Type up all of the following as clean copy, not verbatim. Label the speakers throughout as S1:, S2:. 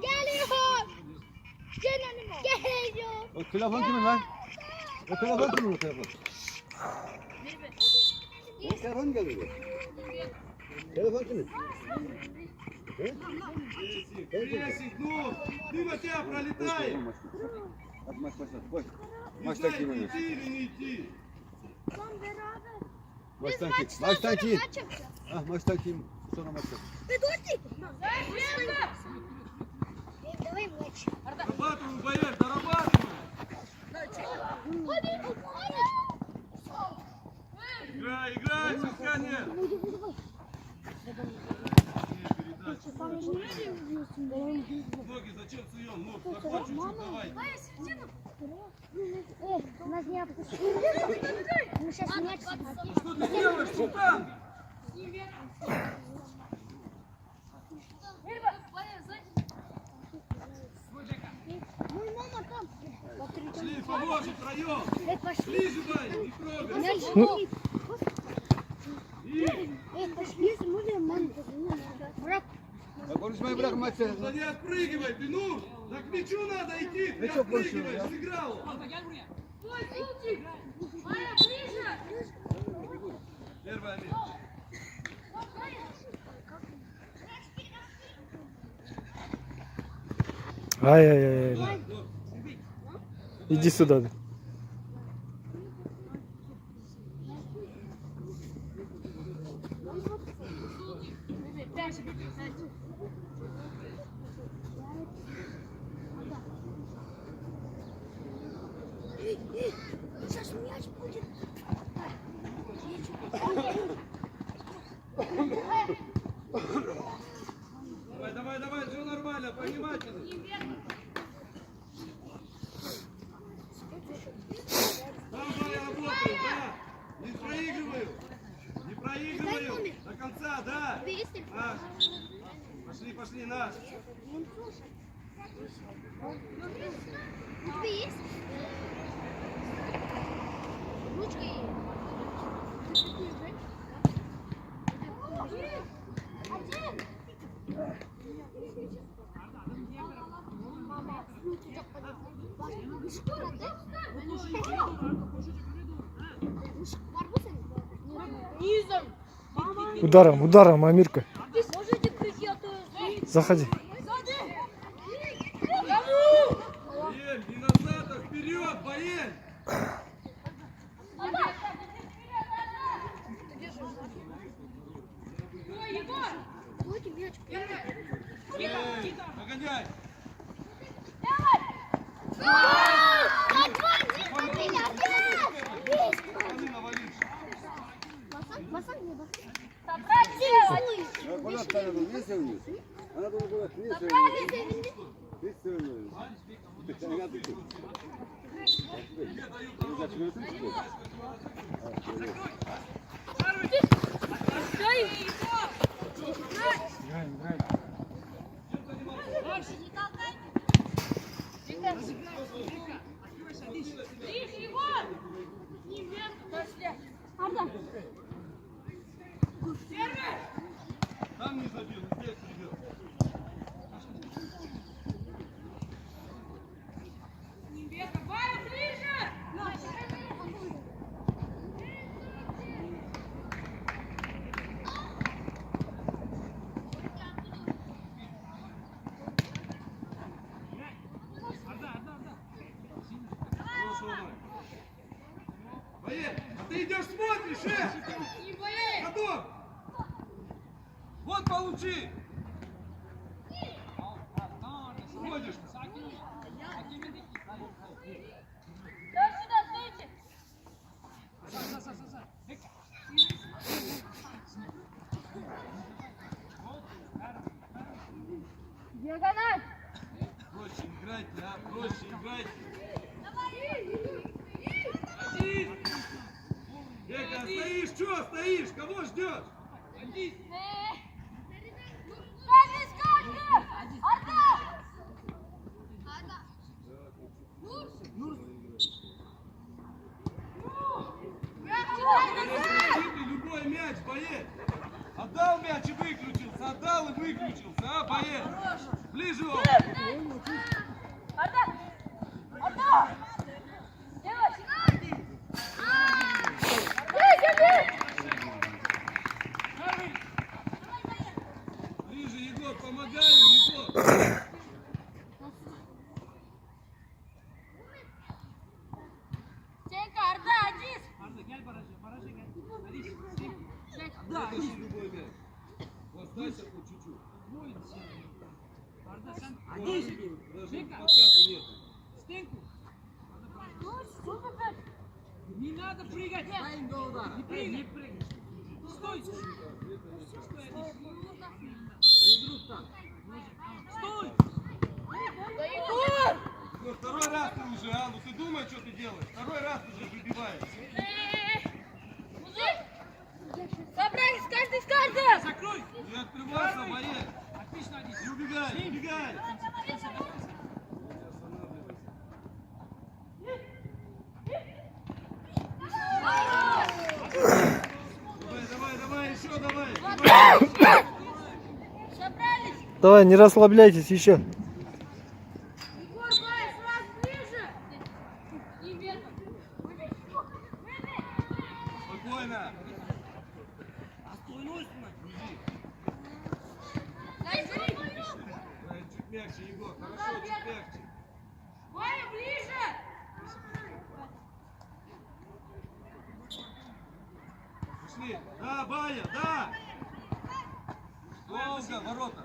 S1: Geliyor. Geliyor.
S2: O telefon kimin lan? O telefon kimin o telefon? O telefon geliyor. Telefon kimin?
S3: Кресик, ну, мимо тебя пролетает.
S2: Maç başladı. Maçta kim oynuyor?
S3: Идти или не идти?
S2: Maçtan kim? Maçtan kim? Ah maçtan kim? Sonra maçta.
S3: Зарабатывай, боец, зарабатывай. Играй, играй, соска нет. Ноги зачем суем? Ну, захват чуть-чуть, давай.
S1: Нас не опустили. Мы сейчас мяч.
S3: Что ты делаешь, Султан? Шли, поможем втроем. Ближе, дай, не трогай.
S2: Konuşmayı bırak maç seyredin.
S3: Да не отпрыгивай, ты, ну, так к мячу надо идти, ты отпрыгиваешь, сыграл. Первая мяч.
S4: Ай-яй-яй. Иди сюда.
S1: Сейчас мяч будет.
S3: Давай, давай, давай, все нормально, внимательно. Давай, работаю, да. Не проигрываю. Не проигрываю. До конца, да. А. Пошли, пошли, на.
S1: У тебя есть? Ручка есть.
S4: Ударом, ударом, Амирка. Заходи.
S3: Боель, не назад, а вперед, Боель. Погодяй.
S2: Kulaç tane bu. Niye seviniyorsun? Anadolu Kulaç niye seviniyorsun? Hiç sevmiyorum. Sen geldik mi? Güzel çıkıyorsun ki.
S3: Там не забил, здесь придет. Боец, ты идешь смотришь, Готов! Вот получи! Ходишь!
S1: Диагональ!
S3: Проще играйте, а? Проще играйте! Садись! Дека, стоишь, что стоишь? Кого ждешь? Садись! Любой мяч, боец! Отдал мяч и выключился, отдал и выключился, а, боец? Ближе он. Ближе, Егор, помогай, Егор. Вытащи любой мяч. Воздайся хоть чуть-чуть. Даже подката нет.
S5: Не надо прыгать! Не прыгай! Не прыгай! Стой! Стой!
S3: Ну, второй раз ты уже, а? Ну ты думай, что ты делаешь. Второй раз ты уже выбиваешь.
S1: Собрались, каждый с каждым!
S5: Закрой!
S3: Не открывайся, боец.
S5: Отлично, Адис!
S3: Не убегай, не убегай. Давай, еще давай.
S1: Собрались!
S4: Давай, не расслабляйтесь еще.
S1: Егор, Бай, сразу ближе! И вверх!
S3: Спокойно.
S1: Дай, бери!
S3: Чуть мягче, Егор. Хорошо, чуть мягче.
S1: Бай, ближе!
S3: Пошли. Да, Бая, да. Долго, ворота.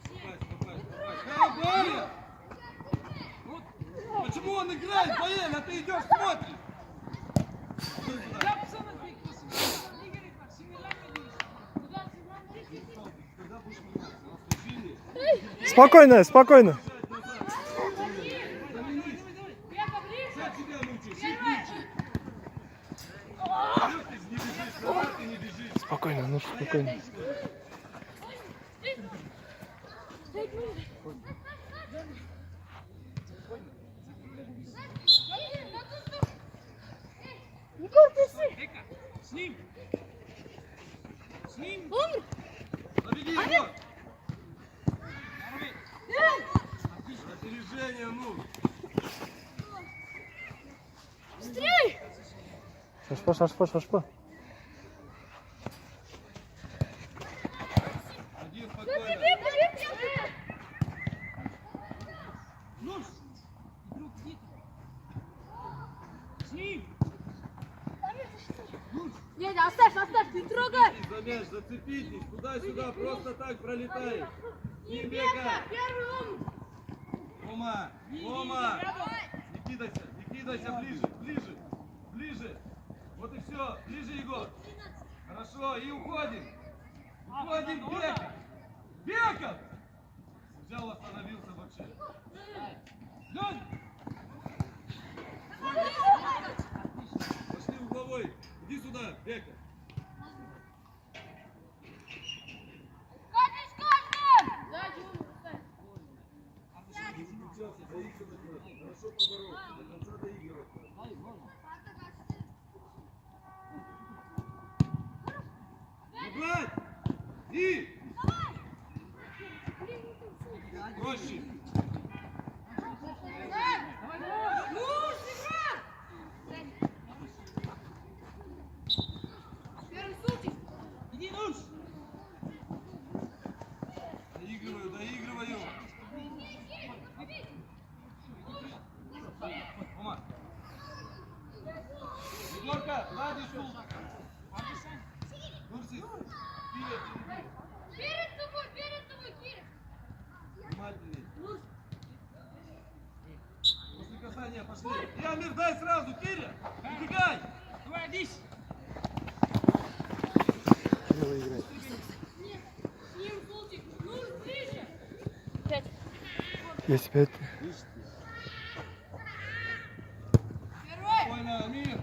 S3: Ступай. Да, Бая. Почему он играет, Бая, а ты идешь, смотришь? Когда будешь меняться?
S4: Спокойно, спокойно.
S3: Я тебя мучаю, чуть лучше. Вперед ты не бежишь, назад ты не бежишь.
S4: Спокойно, ну спокойно.
S1: Егор, пиши!
S5: С ним! С ним!
S3: Победи его! Опережение, ну!
S1: Стреляй!
S4: Шашпа.
S3: Один спокойно.
S5: Нож! Друг, где ты? С ним!
S1: Нет, оставь, не трогай!
S3: За мяч, зацепитесь, туда-сюда, просто так пролетает.
S1: Не
S3: Не
S1: бега!
S3: бегай!
S1: Первый
S3: Рома! Не кидайся, ближе! Вот и все, ближе, Егор! Хорошо, и уходим! Беков! Взял, остановился вообще. Лёнь! Пошли угловой, иди сюда, Беков!
S1: Каждый с каждым!
S3: Не выключался, доигрывать надо. Хорошо поборол, до конца доигрывать надо. Убрать! И! Проще!
S5: Иди, нож!
S3: Доигрываю! Рома! Егорка, сзади стул! Нурси, вперед!
S1: Перед тобой, Киря!
S3: Внимательней! После касания пошли! Ямир, дай сразу, Киря! Убегай!
S5: Давай, Адис!
S1: С ним, Султик! Ну, ближе! 5.
S4: Есть 5.
S3: Спокойно, Амир!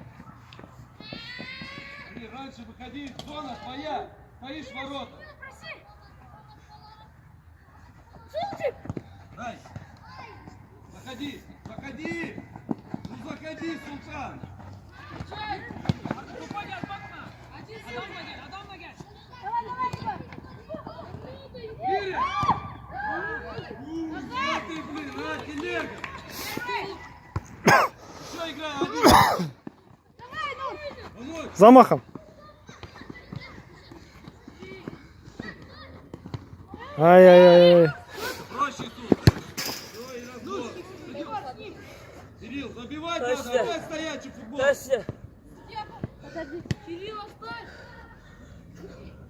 S3: Амир, раньше выходи, зона твоя! Стоишь в ворота!
S1: Султик!
S3: Дай! Заходи! Ну заходи, Султан!
S5: Adam da gel!
S1: Давай!
S3: Киря! Олега. Еще играй, один. Помочь.
S4: Замахом. Ай-яй-яй.
S3: Проще тут. Все, и разбор. Кирилл, забивать надо, опять стоячий футбол.
S1: Кирилл, оставь!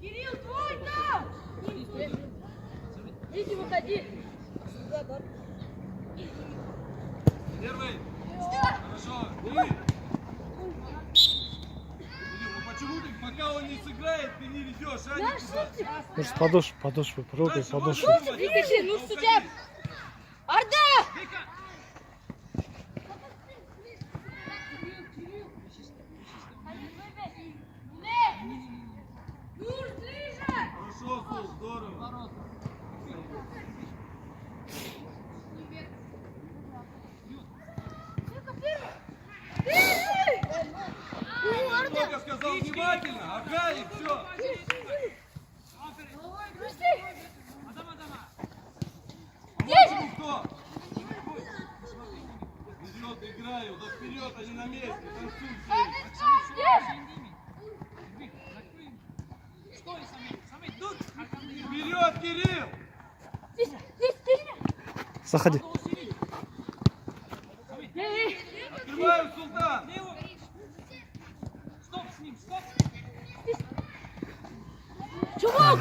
S1: Кирилл, твой там! Иди, выходи!
S3: Первый. Хорошо. Кирилл, ну почему ты, пока он не сыграет, ты не ведешь, а не туда?
S4: Может, подошвы, пробуй подошвы.
S1: Двигайся, ну судья! Арда!
S3: Хорошо, Сул, здорово. Только сказал внимательно, ага, и все. Кто? Вперед играю, да вперед, они на месте, танцуйте. Вперед, Кирилл!
S4: Заходи.
S3: Открываю, Султан!
S5: Стоп с ним, стоп!
S1: Чувак!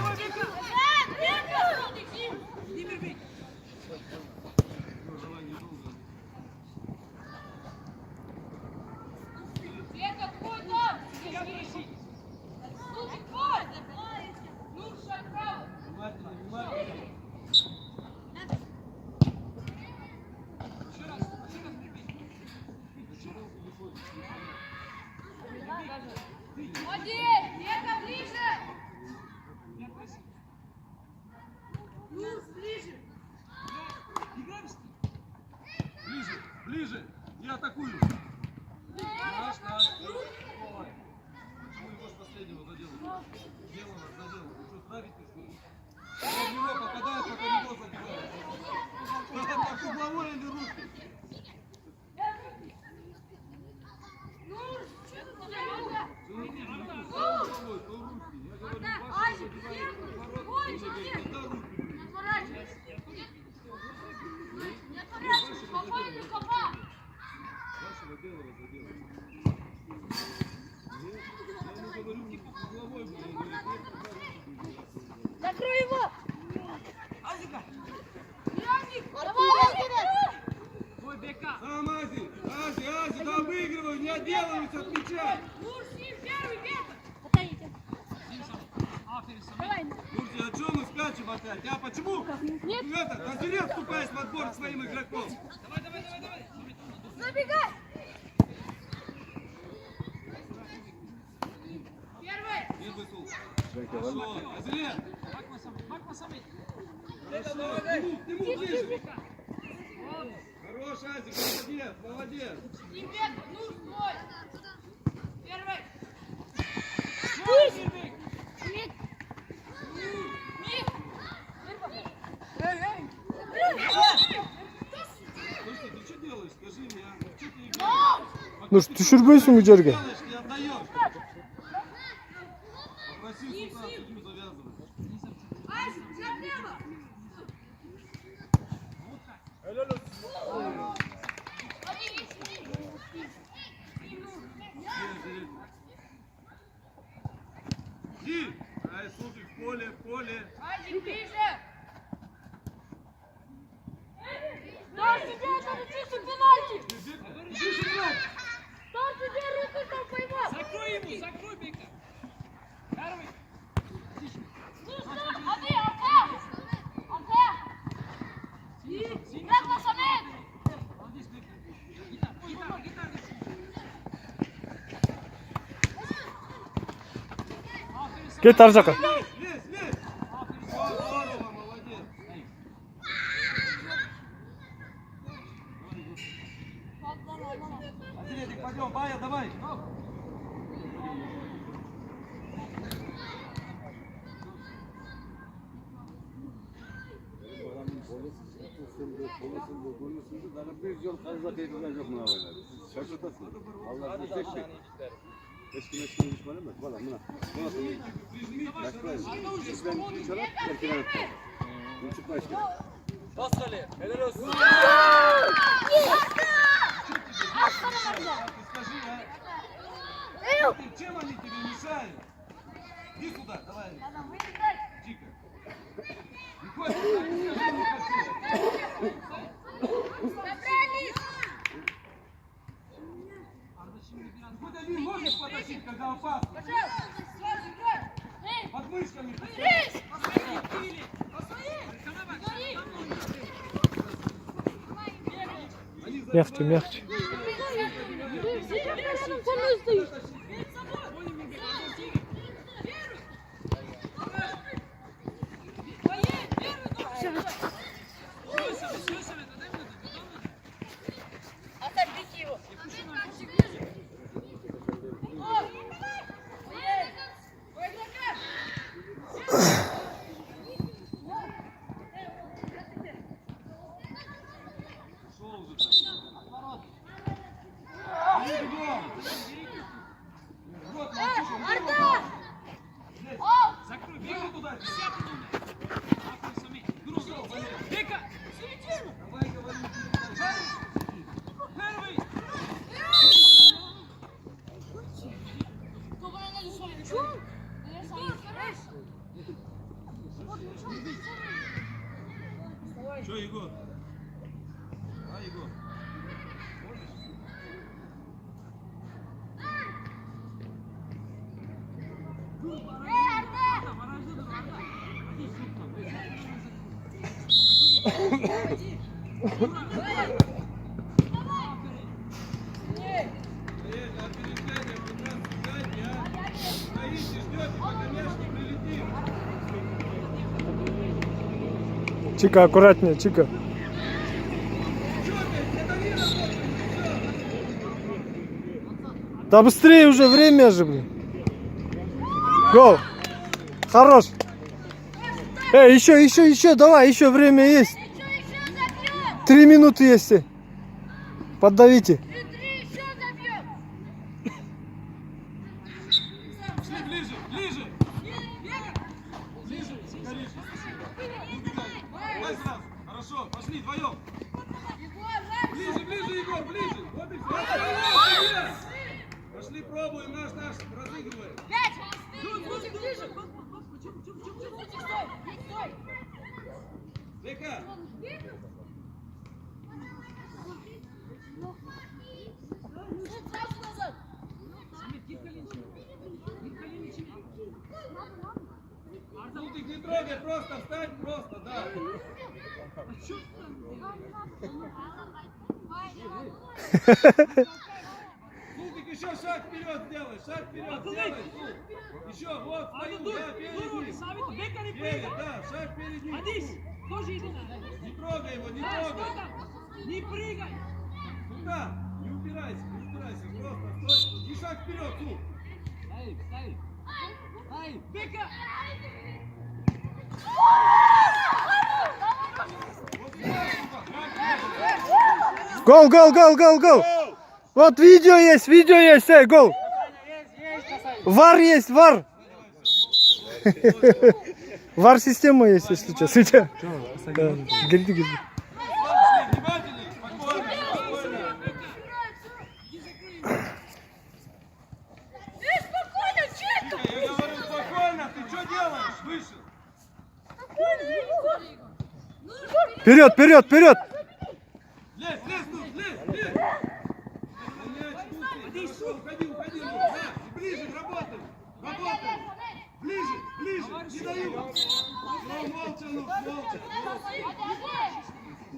S3: Внимательно, внимательно.
S1: Молодец! Века, ближе!
S3: Ближе, ближе, я атакую. Наш. Ой. Почему его с последнего задел? Задел. Вы что, травите, что ли? В него попадает, пока него забивает. Так угловой или русский?
S1: Закрой его!
S5: Твой бека!
S3: Сам Ази, да обыгрывай, не отделывайся от мяча. Мурси, а что мы скачем опять? А почему?
S1: Нет.
S3: Это, Козырев вступаешь в отбор к своим игрокам.
S5: Давай!
S1: Забегай! Первый!
S3: Первый сул. Хорошо, Козырев.
S5: Bakma Samet!
S3: Хорошо, Тимур, ближе. Хорош, Азик, молодец.
S1: Имбек, ну стой! Первый!
S5: Birbek!
S1: Миг!
S3: Слушай, ты что делаешь? Скажи мне, а? Что ты играешь?
S4: Ну, düşürmüyorsun bu cerge.
S3: Делаешь, не отдаешь. Попросил Султан судью завязывать.
S1: Азик, слева!
S3: Иди! Ай, слушай, в поле.
S1: Азик, ближе! Дай себе это чистый пенальти!
S3: Иди, игрок!
S1: Дай себе руку там поймал!
S5: Закрой ему! Закрой бека! Первый!
S1: Hadi Alta! Alta! Bırakma Samet!
S5: Молодец, бека! Гитар!
S4: Git Arzaka.
S3: Лезь! Все, здорово, молодец. Андрей, пойдем, Бая, давай.
S2: Konusunda, daha bir yol fazla teyzeler yok mu havayla? Şaşırtasın. Allah bir tek şey. Eski düşman ama valla buna. Buna sonra yaşlayın. Sizden çalap erken atlar. Küçük başka.
S3: Bas kaleye. Helal olsun. Скажи, а? Чем они тебе мешают? Иди сюда, давай. Тихо. Не хочешь, не хоть один можешь потащить, когда опасно? Под мышками.
S4: Мягче, мягче.
S3: Закрой, бегай туда, 10-й номер. Давай, говори. Первый. Что, Егор? А, Егор?
S4: Чика, аккуратнее, Чика. Да быстрее уже, время же, блин. Гол. Хорош. Еще, давай, еще время есть. 3 минуты есть. Поддавите.
S3: Пошли ближе, ближе. Ближе, скорее. Не убегай. Дай сразу. Хорошо, пошли вдвоем. Ближе, ближе, Егор, ближе. Вот и все. Пошли, пробуем, наш разыгрываем. Века. Тут их не трогай, просто встань, просто, да. Султик, еще шаг вперед сделай, шаг вперед сделай, Султик. Еще, вот, стою, да, перед ним. Перед, да, шаг перед ним. Не трогай его, не трогай.
S5: Не прыгай!
S3: Сюда, не упирайся, просто стой. И шаг вперед, Сул.
S5: Ставь! Ай, Бека!
S4: Гол. Вот видео есть, гол. Вар есть, вар. Вар система есть, если честно. Гильди.
S3: Внимательней, спокойно. Я говорю, спокойно, ты что делаешь? Выше.
S4: Вперед.
S3: Лезь, лезь. Уходи. Да, ближе, работай. Ближе, не даю. Молча.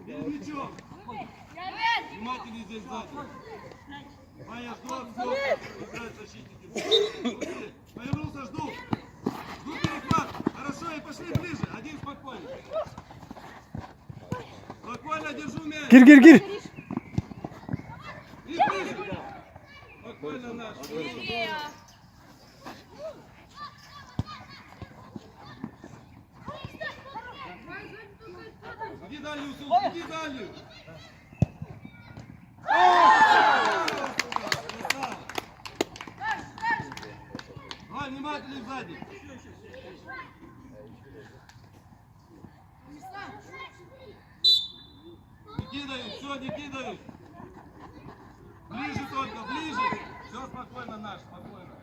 S3: Перед мячом. Внимательней здесь сзади. Майя, ждет, все. Играют защитники. Повернулся, жду перехват. Хорошо, и пошли ближе. Один спокойно. Спокойно держу мяч.
S4: Гир.
S3: И ближе. Спокойно наш. Иди дальнюю, Сул, иди дальнюю. Давай, внимательней сзади. Не кидают, все, не кидают. Ближе только, ближе. Все спокойно, наш, спокойно.